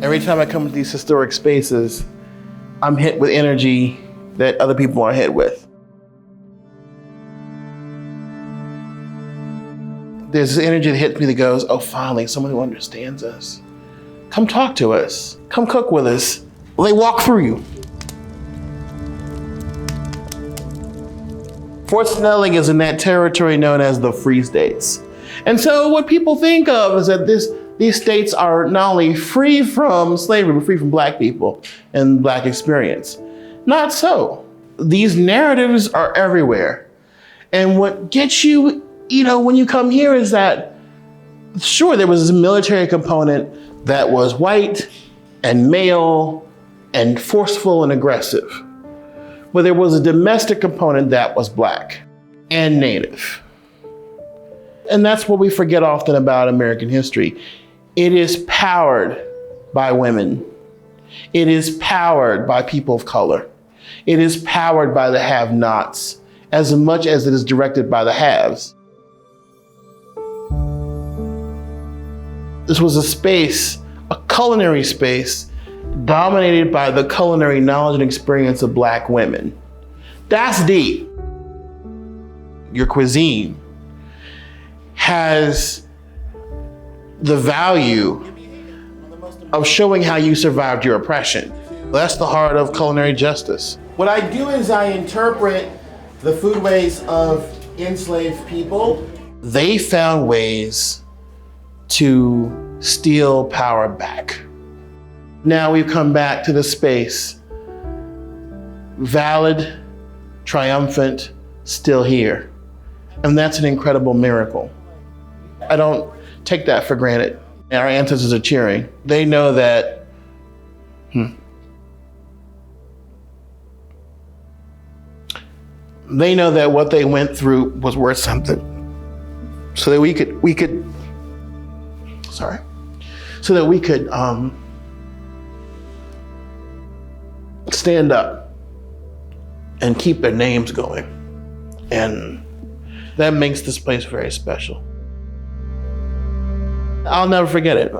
Every time I come to these historic spaces, I'm hit with energy that other people aren't hit with. There's this energy that hits me that goes, oh, finally, someone who understands us. Come talk to us. Come cook with us. They walk through you. Fort Snelling is in that territory known as the Free States. And so what people think of is that these states are not only free from slavery, but free from Black people and Black experience. Not so. These narratives are everywhere. And what gets you, when you come here is that, sure, there was a military component that was white and male and forceful and aggressive. But there was a domestic component that was Black and Native. And that's what we forget often about American history. It is powered by women. It is powered by people of color. It is powered by the have-nots as much as it is directed by the haves. This was a space, a culinary space, dominated by the culinary knowledge and experience of Black women. That's deep. Your cuisine has the value of showing how you survived your oppression. That's the heart of culinary justice. What I do is I interpret the foodways of enslaved people. They found ways to steal power back. Now we've come back to the space, valid, triumphant, still here. And that's an incredible miracle. I don't take that for granted. And our ancestors are cheering. They know that, They know that what they went through was worth something. So that we could stand up and keep their names going. And that makes this place very special. I'll never forget it.